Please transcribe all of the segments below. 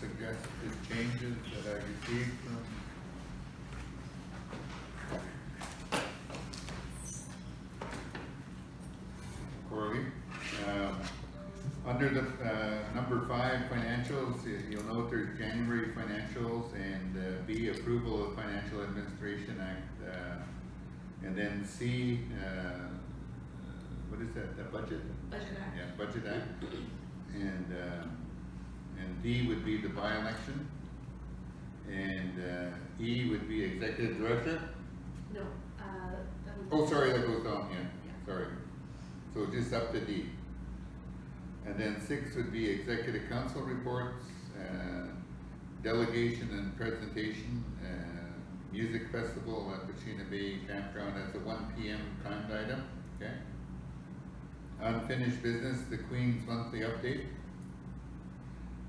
suggested changes that I received from Corley. Under the number 5 financials, you'll note there's January financials and B, approval of Financial Administration Act, and then C, what is that? The budget? Budget Act. Yeah, Budget Act. And D would be the by-election, and E would be Executive Director. No, that would. Oh, sorry, that goes down, sorry. So just up to D. And then 6 would be Executive Council reports, delegation and presentation, music festival at Pachina Bay Campground as a 1 p.m. timed item, okay? Unfinished business, the Queen's monthly update.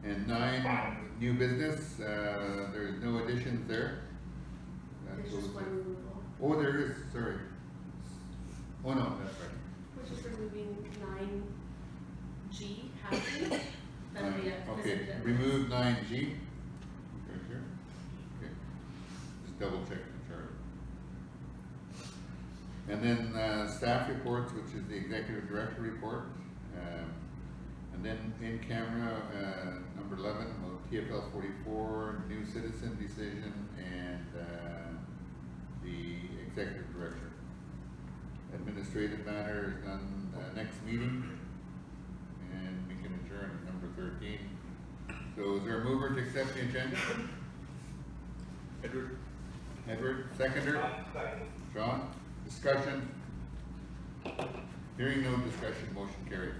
And 9, new business, there's no additions there. There's just one removal, Oh, there is, sorry. Oh, no, that's right. which is removing 9G housing. That'll be a. Okay, remove 9G. Okay, sure. Okay, just double check the chart. And then staff reports, which is the executive director report. And then in camera, number 11, well, TFL 44, new citizen decision, and the executive director. Administrative matter is on next meeting, and we can adjourn at number 13. So is there a mover to accept the agenda? Edward. Edward, seconder? John, discussion? Hearing no discussion, motion carried.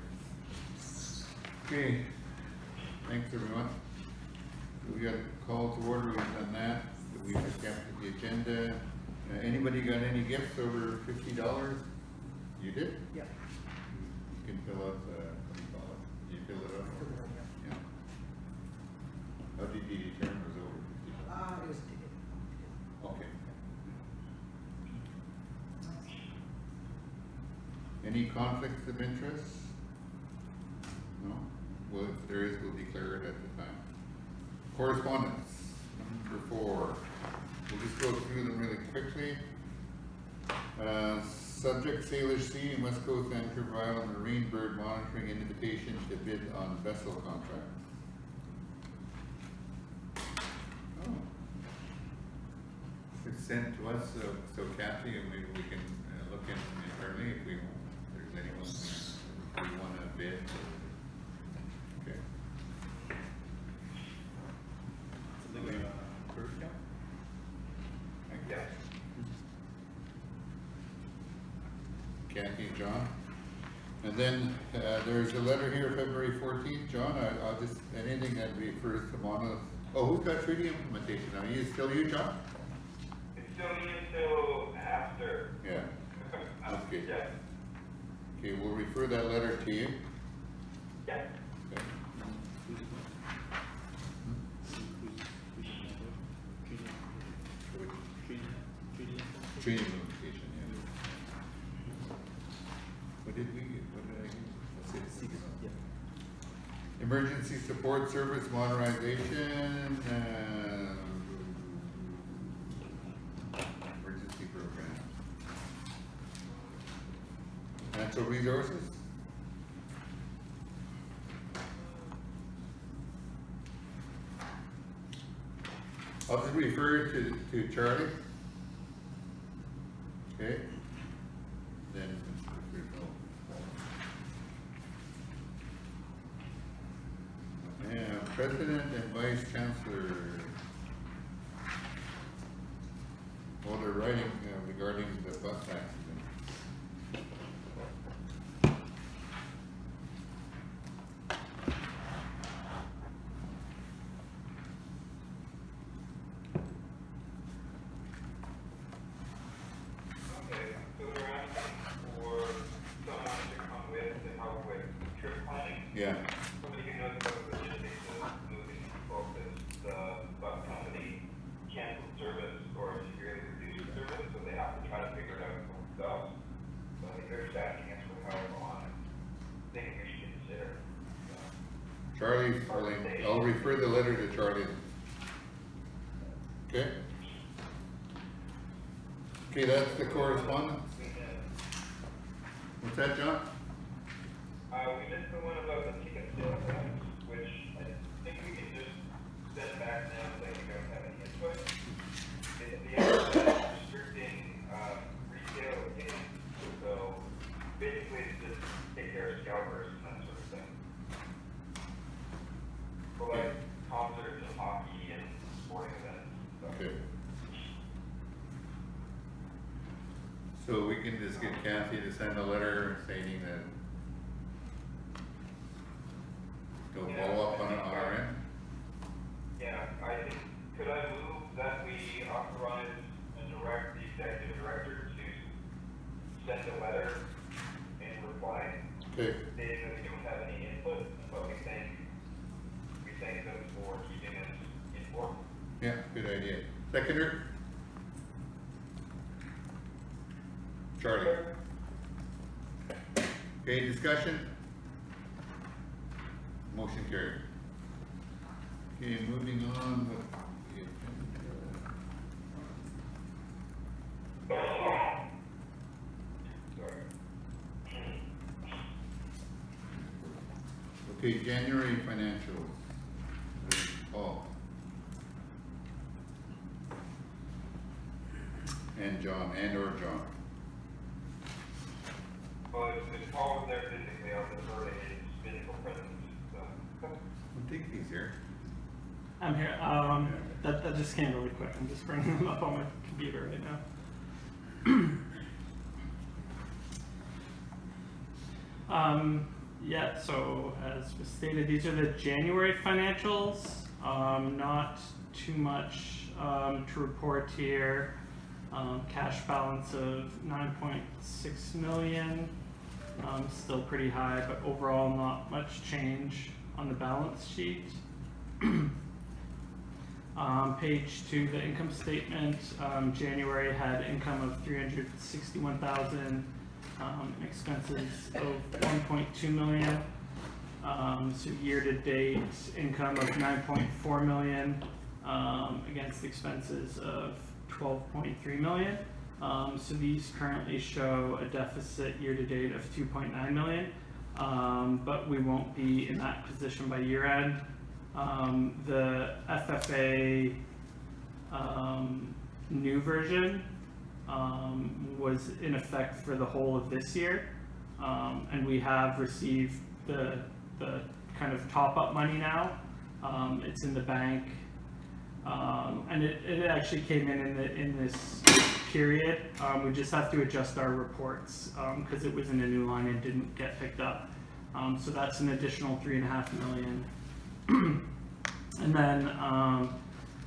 Okay, thanks everyone. We got calls to order, we've done that. We have kept the agenda. Anybody got any gifts over $50? You did? Yeah. You can fill out the, what do you call it? Did you fill it out? Yeah. How did you determine it was over $50? It was a ticket. Okay. Any conflicts of interest? No? Well, if there is, we'll declare it at the time. Correspondence, number 4. We'll just go through them really quickly. Subject Sailor Sea and West Coast Vancouver Island Marine Bird Monitoring invitation to bid on vessel contract. Oh. It's sent to us, so Kathy, and we can look in internally if there's anyone we want to bid. Okay. Bird count? I guess. Kathy and John. And then there's a letter here, February 14th. John, I'll just, anything that refers to Mono. Oh, who's got treaty implementation now? Is it still you, John? It's still me until after. Yeah. Okay. Yeah. Okay, we'll refer that letter to you. Yeah. Okay. Treaty implementation, yeah. What did we get? What did I get? Let's see. Yeah. Emergency support service modernization, emergency program. Natural resources. I'll just refer to Charlie. Okay. Then there's no. Yeah, President and Vice Chancellor. Well, they're writing regarding the bus accident. Okay, so they're asking for someone to come with to help with trip planning. Yeah. Somebody who knows about the logistics of moving people, because the bus company canceled service or severely reduced service, so they have to try to figure it out for themselves. So I think they're just asking us for help on things we should consider. So, Charlie's, I'll refer the letter to Charlie. Okay? Okay, that's the correspondence. What's that, John? We missed the one about the ticket sales tax, which I think we can just send back now so you don't have any input. It's the idea of restricting, retail tickets, so basically it's just take care of scalpers and that sort of thing. For like concerts and hockey and sporting events and stuff. Okay. So we can just get Kathy to send a letter stating that they'll follow up on our end. Yeah, I think, could I move that we authorize and direct the executive director to send a letter in reply, Okay, stating that we don't have any input, but we thank them for keeping us informed. yeah, good idea. Seconder? Charlie. Okay, discussion? Motion carried. Okay, moving on with the agenda. Sorry. Okay, January financials. Paul. And John, or John. Well, if Paul was there physically, I'll defer to his physical presence, so. We'll take these here. I'm here. That just came really quick. I'm just bringing them up on my computer right now. Yeah, so as was stated, these are the January financials. Not too much to report here. Cash balance of 9.6 million. Still pretty high, but overall not much change on the balance sheet. Page 2, the income statement. January had income of 361,000, expenses of 1.2 million. So year-to-date income of 9.4 million against expenses of 12.3 million. So these currently show a deficit year-to-date of 2.9 million, but we won't be in that position by year-end. The FFA new version was in effect for the whole of this year, and we have received the kind of top-up money now. It's in the bank, and it actually came in this period. We just have to adjust our reports because it was in a new line and didn't get picked up. So that's an additional 3.5 million. And then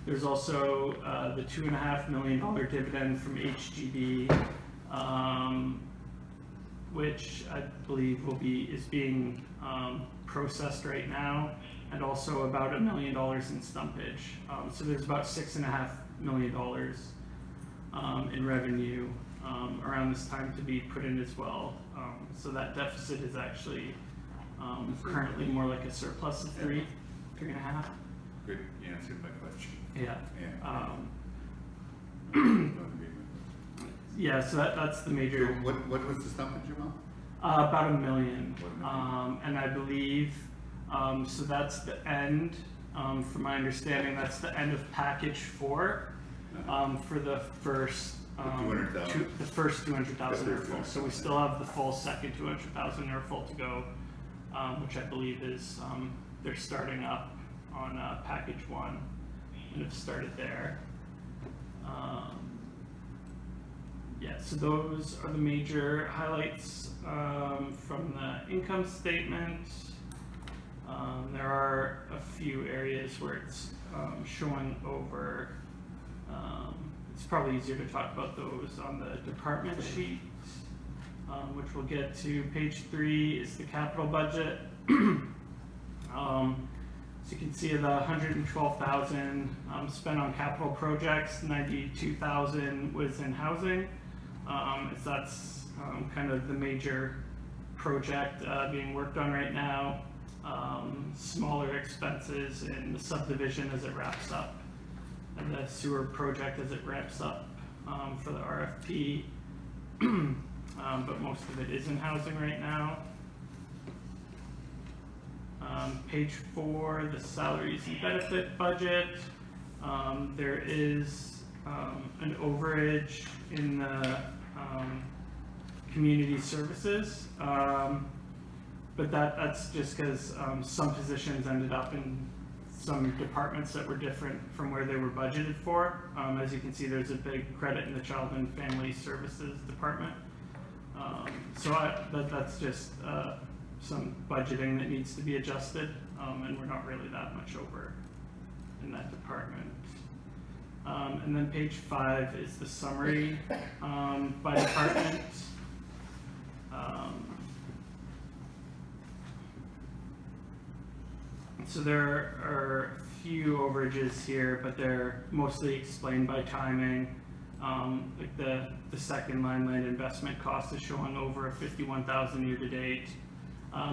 there's also the $2.5 million dividend from HGB, which I believe is being processed right now, and also about $1 million in stumpage. So there's about $6.5 million in revenue around this time to be put in as well. So that deficit is actually currently more like a surplus of 3.5. Good, you answered my question. Yeah. Yeah. Yeah, so that's the major. What was the stumpage amount? About $1 million. 1 million. And I believe, so that's the end, from my understanding, that's the end of package 4, for the first, 200,000. the first 200,000 The are first full. So we still have the full second 200,000 are full to go, which I believe is, they're starting up on package 1 and have started there. Yeah, so those are the major highlights from the income statement. There are a few areas where it's showing over. It's probably easier to talk about those on the department sheet, which we'll get to. Page 3 is the capital budget. So you can see the 112,000 spent on capital projects, 92,000 was in housing. So that's kind of the major project being worked on right now. smaller expenses in the subdivision as it wraps up, and the sewer project as it ramps up, for the RFP. But most of it is in housing right now. Page 4, the salaries and benefit budget. There is an overage in the community services, but that's just because some positions ended up in some departments that were different from where they were budgeted for. As you can see, there's a big credit in the Child and Family Services Department. That's just some budgeting that needs to be adjusted, and we're not really that much over in that department. And then page 5 is the summary by department. So there are a few overages here, but they're mostly explained by timing. Like the second line, land investment cost is showing over 51,000 year to date.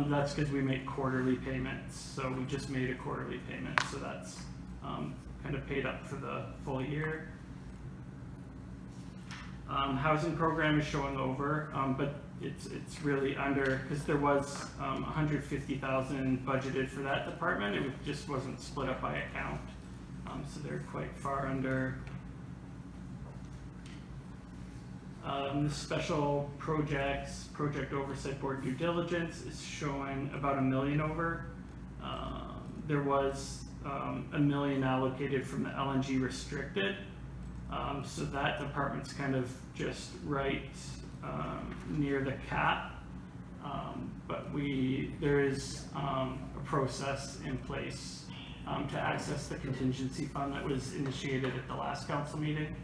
That's because we make quarterly payments, so we just made a quarterly payment, so that's kind of paid up for the full year. Housing program is showing over, but it's really under, because there was 150,000 budgeted for that department. It just wasn't split up by account, so they're quite far under. The special projects, project oversight board due diligence is showing about $1 million over. There was $1 million allocated from the LNG restricted. So that department's kind of just right near the cap. But there is a process in place to access the contingency fund that was initiated at the last council meeting.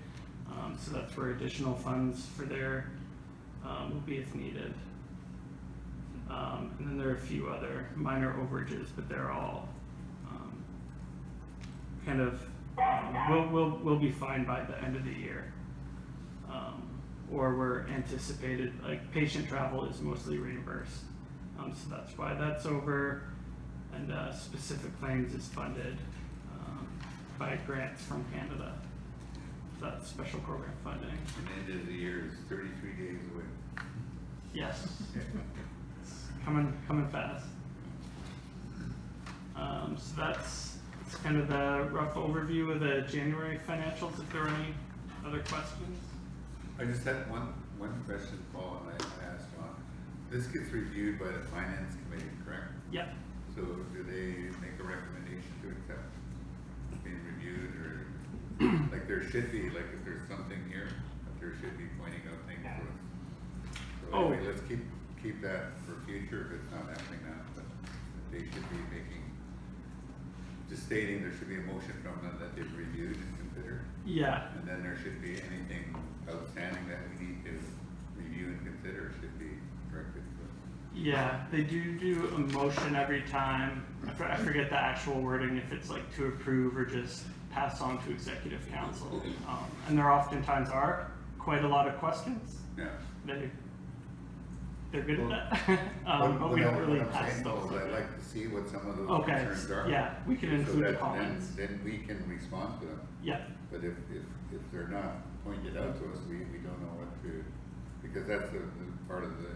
So that's where additional funds for there will be if needed. And then there are a few other minor overages, but they're all kind of we'll be fine by the end of the year. Or we're anticipated, like patient travel is mostly reimbursed, so that's why that's over. And specific claims is funded by grants from Canada. That's special program funding. And the end of the year is 33 days away. Yes. It's coming fast. So that's kind of the rough overview of the January financials. If there are any other questions? I just had one question, Paul, and I asked John. This gets reviewed by the finance committee, correct? Yep. So do they make a recommendation to accept being reviewed, or like there should be, like if there's something here, that there should be pointing out things to us. So Oh. anyway, let's keep that for future if it's not happening now, but they should be making, just stating there should be a motion from them that they've reviewed and considered. Yeah. And then there should be anything outstanding that we need to review and consider should be directed to us. Yeah, they do a motion every time. I forget the actual wording, if it's like to approve or just pass on to executive council. And there oftentimes are quite a lot of questions. Yeah. They're good at that. But we don't really pass those. I'd like to see what some of those Okay, concerns are. yeah, we can so include that comments. Then we can respond to them. Yeah, But if they're not pointed out to us, we don't know what to, because that's the part of the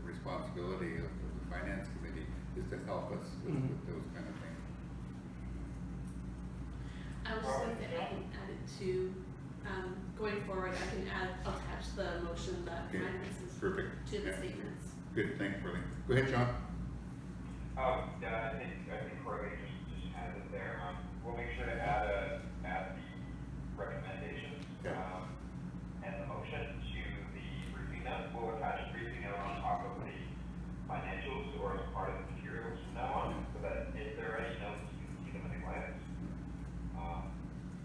responsibility of the finance committee is to help us with those kind of things. I was just going to say, I can add it to, going forward, I can attach the motion that Okay, finance is perfect. to the Yeah. statements. Good, thanks, Corley. Go ahead, John. Yeah, I think Corey just has it there. We'll make sure to add the recommendations, Yeah. and the motion to the briefing note. We'll attach a briefing note on top of the financials or as part of the materials from now on, so that if there are any notes, you can see them at a glance.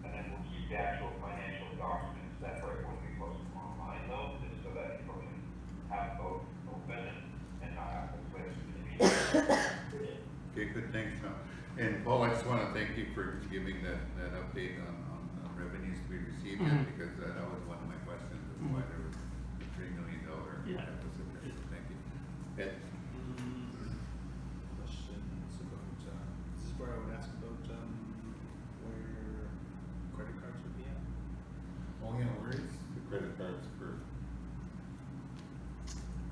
And then we'll keep the actual financial documents separate when we post them online though, just so that people can have both open and not have to switch between. Okay, good, thanks, John. And Paul, I just want to thank you for giving that update on revenues to be received, because that was one of my questions, of why there was a $3 million Yeah. deficit there. So thank you. Ed? Questions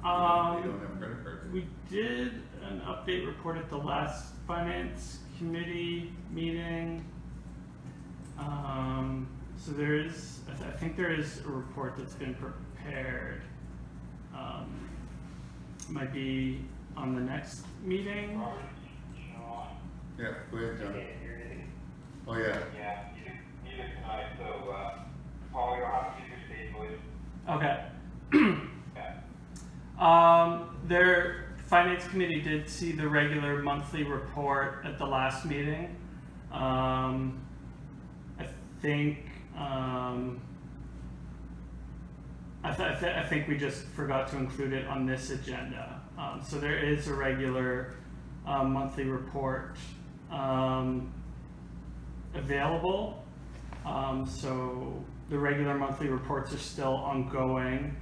don't have credit cards. We did an update report at the last finance committee meeting. So there is, I think there is a report that's been prepared. Might be on the next meeting. Robert, Sean, Yeah, go ahead, I John. can't hear anything. Oh, yeah. Yeah, neither can I, so, Paul, you'll have to use your stage voice. Okay. Yeah. Their finance committee did see the regular monthly report at the last meeting. I think, I think we just forgot to include it on this agenda. So there is a regular, monthly report, available. So the regular monthly reports are still ongoing.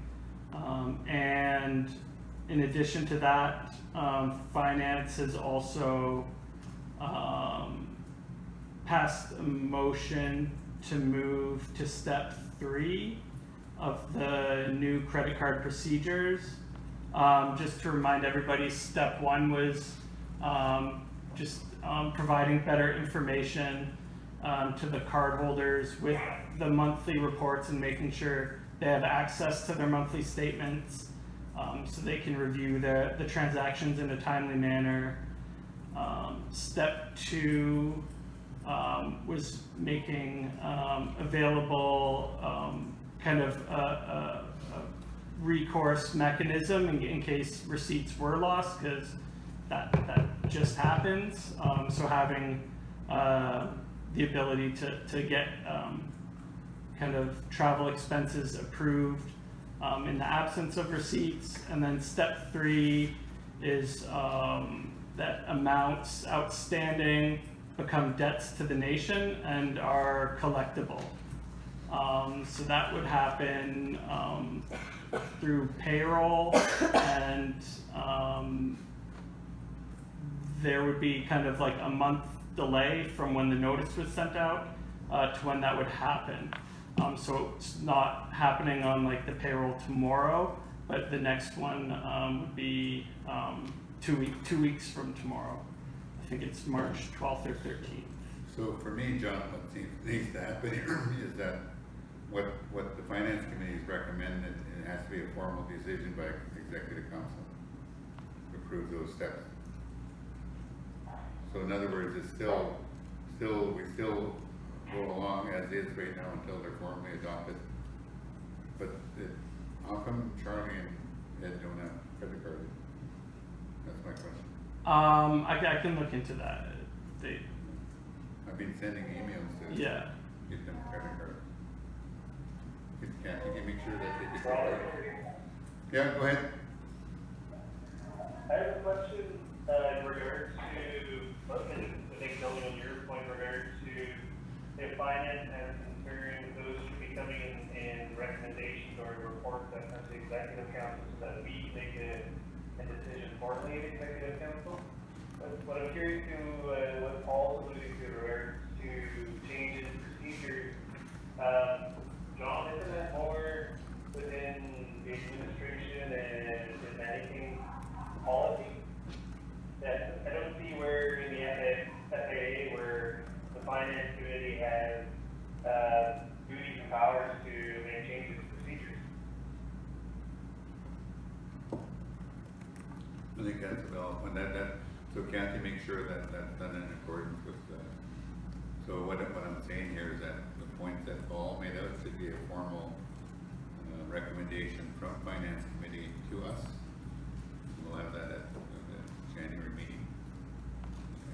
And in addition to that, finance has also passed a motion to move to step 3 of the new credit card procedures. Just to remind everybody, step 1 was providing better information to the cardholders with the monthly reports and making sure they have access to their monthly statements, so they can review the transactions in a timely manner. Step 2 was making available kind of a recourse mechanism in case receipts were lost, because that just happens. So having the ability to get kind of travel expenses approved in the absence of receipts. And then step 3 is that amounts outstanding become debts to the nation and are collectible. So that would happen through payroll, and there would be kind of like a month delay from when the notice was sent out to when that would happen. So it's not happening on like the payroll tomorrow, but the next one would be 2 weeks from tomorrow. I think it's March 12th or 13th. So for me, John, what needs to happen here is that what the finance committee has recommended, it has to be a formal decision by executive council to approve those steps. So in other words, it's we still go along as is right now until they're formally adopted. But how come Charlie and Ed don't have credit cards? That's my question. I can look into that. I've been sending emails to Yeah. get them credit cards. Can you make sure that they get their card? Yeah, go ahead. I have a question in regards to, I think building on your point in regards to if finance has concern, those should be coming in recommendations or reports that come to the executive council so that we make a decision formally in executive council. But what I'm curious to, what Paul's alluding to in regards to changes, procedures, John, isn't that more within the administration and is anything policy? That I don't see where in the FAA where the finance committee has duties and powers to make changes to procedures. I think that's about, so Kathy, make sure that that's done in accordance with so what I'm saying here is that the point that Paul made out should be a formal recommendation from finance committee to us. We'll have that at the January meeting.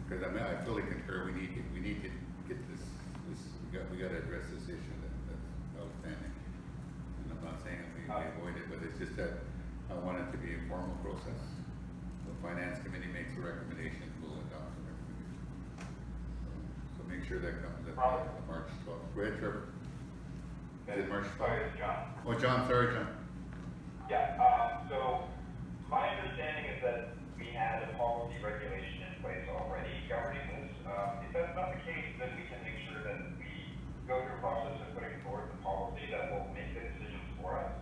Because I fully concur, we need to get this, we got to address this issue that's outstanding. And I'm not saying we avoid it, but it's just that I want it to be a formal process. The finance committee makes a recommendation, we'll adopt the recommendation. So make sure that comes at March 12th. Go ahead, Trevor. Is it March 12th? Sorry, it's John. Oh, John, sorry, John. Yeah, so my understanding is that we had a policy regulation in place already governing this. If that's not the case, then we can make sure that we go through a process of putting forward the policy that will make the decisions for us.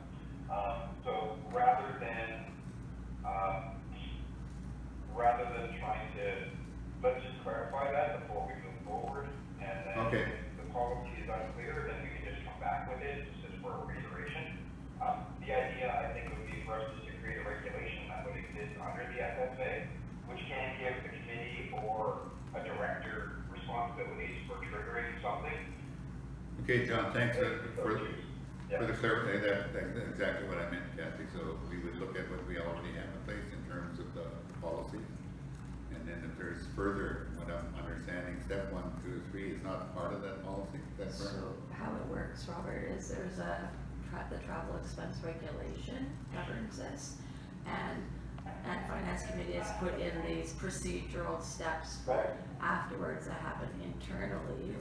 So rather than under the FSA, which can give the committee or a director responsibilities for triggering something. Okay, John, thanks for Yeah. the clarity, that's exactly what I meant, Kathy, so we would look at what we already have in place in terms of the policies. And then if there's further, what I'm understanding, step 1, 2, 3 is not part of that policy, is that correct? So how it works, Robert, is there's the travel expense regulation governs this. And finance committee has put in these procedural steps for afterwards that happen internally.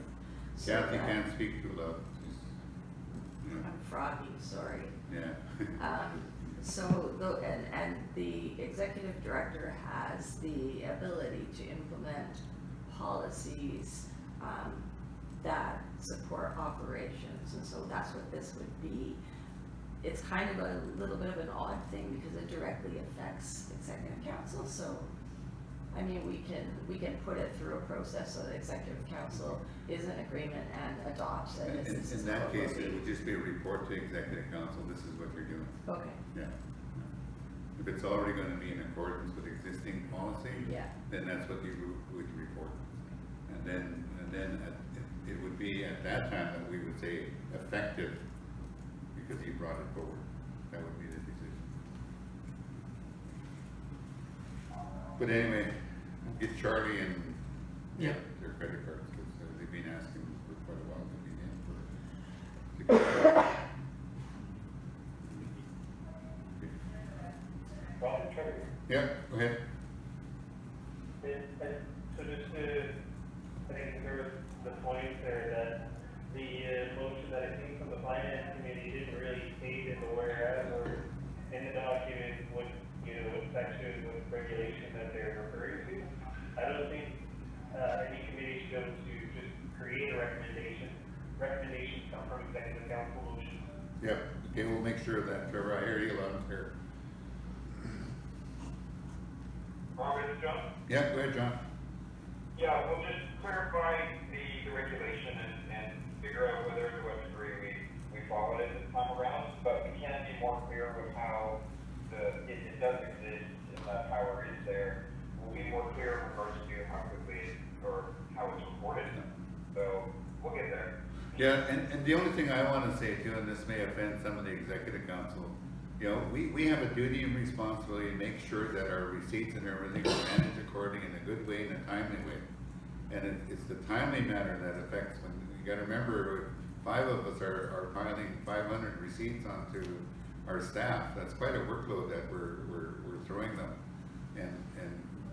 So Kathy that- can't speak too loud. I'm froggy, sorry. Yeah. So, and the executive director has the ability to implement policies, that support operations, and so that's what this would be. It's kind of a little bit of an odd thing because it directly affects executive council, so, I mean, we can put it through a process so that executive council is in agreement and adopts it. In that case, it would just be a report to executive council, this is what you're doing. Okay, Yeah. If it's already gonna be in accordance with existing policy, yeah, then that's what you would report. And then it would be at that time that we would say effective, because you brought it forward. That would be the decision. But anyway, get Charlie and Yeah. their credit cards, because they've been asking for quite a while to be in for. Robert, Trevor. Yeah, go ahead. So just to, I think there was the point there that the motion that it came from the finance committee didn't really state in the whereas or in the document what, what section, what regulation that they're referring to. I don't think, any committee should be able to just create a recommendation. Recommendations come from executive council motions. Yep, okay, we'll make sure of that, Trevor, I hear you loud and clear. Robert, John? Yeah, go ahead, John. Yeah, we'll just clarify the regulation and figure out whether to what degree we follow it this time around, but we can be more clear with how it does exist and that power is there. We'll be more clear in regards to how quickly or how it's reported, so we'll get there. Yeah, and the only thing I wanna say too, and this may offend some of the executive council, we have a duty and responsibility to make sure that our receipts and everything are managed according in a good way, in a timely way. And it's the timely matter that affects, when, you gotta remember, 5 of us are piling 500 receipts onto our staff. That's quite a workload that we're throwing them. And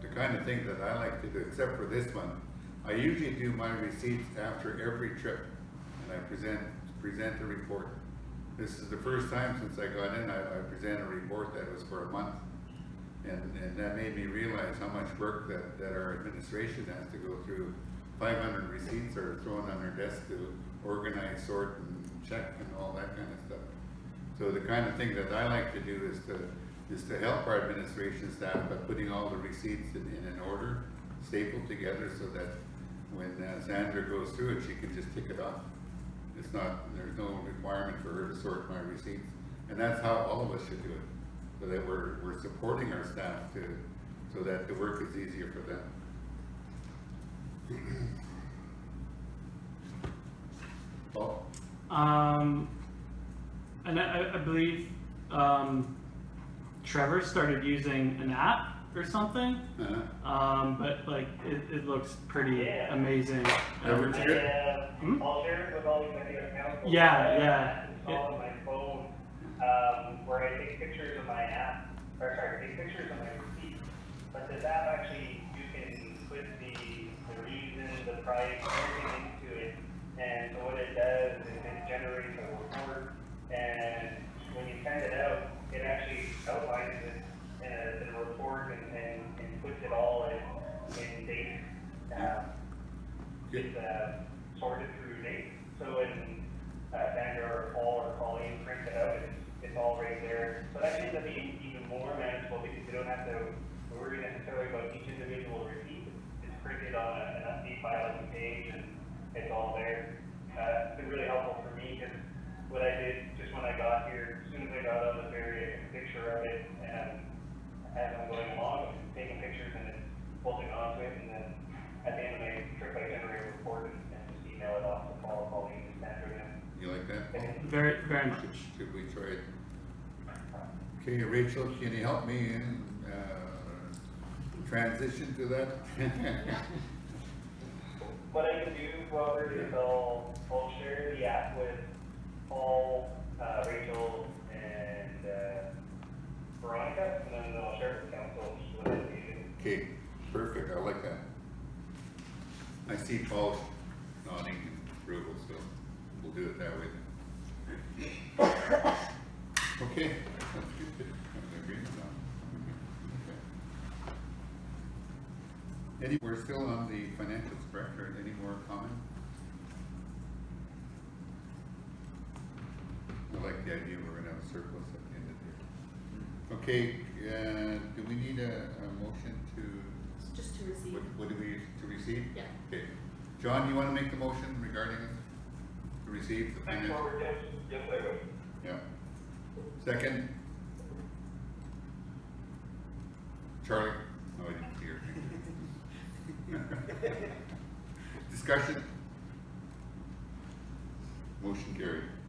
the kind of thing that I like to do, except for this one, I usually do my receipts after every trip, and I present a report. This is the first time since I got in, I present a report that was for a month. And that made me realize how much work that our administration has to go through. 500 receipts are thrown on their desk to organize, sort, and check, and all that kind of stuff. So the kind of thing that I like to do is to help our administration staff by putting all the receipts in an order, stapled together, so that when Sandra goes through it, she can just tick it off. It's not, there's no requirement for her to sort my receipts. And that's how all of us should do it, so that we're supporting our staff so that the work is easier for them. Paul? And I believe, Trevor started using an app or something. But like, it looks pretty Yeah. amazing. Trevor, I, good. I'll share it with all the executive council. Yeah, I yeah. installed on my phone, where I take pictures of my app, take pictures of my receipt. But this app actually, you can put the reason, the price, everything into it. And so what it does is it generates a report, and when you send it out, it actually outlines it in a report and puts it all in date. Good. It's sorted through date. So when Sandra or Paul or Colleen print it out, it's all right there. So that ends up being even more manageable because you don't have to worry necessarily about each individual receipt. It's printed on an update filing page and it's all there. It's been really helpful for me because what I did just when I got here, as soon as I got on the ferry, I took a picture of it, and as I'm going along, at the end of my trip, I generate a report and just email it off to Paul, Pauline, and Sandra, You like that? and Very, very much. Should we try it? Okay, Rachel, can you help me in, transition to that? what I can do, Robert, is I'll share the app with Paul, Rachel, and, Veronica, and then I'll share it with council just so that it's easy. Okay, perfect, I like that. I see Paul nodding and approval, so we'll do it that way then. Okay, that's good. I'm agreeing with that. Okay. We're still on the financials, correct, or any more comment? I like the idea we're gonna have a surplus at the end of the year. Okay, do we need a motion to, Just to receive. what do we, to receive? Yeah. Okay, John, you wanna make the motion regarding this? To receive the Thanks, finance? Robert, yes, I would. Yeah. Second? Charlie? No, I didn't see your thing. Discussion?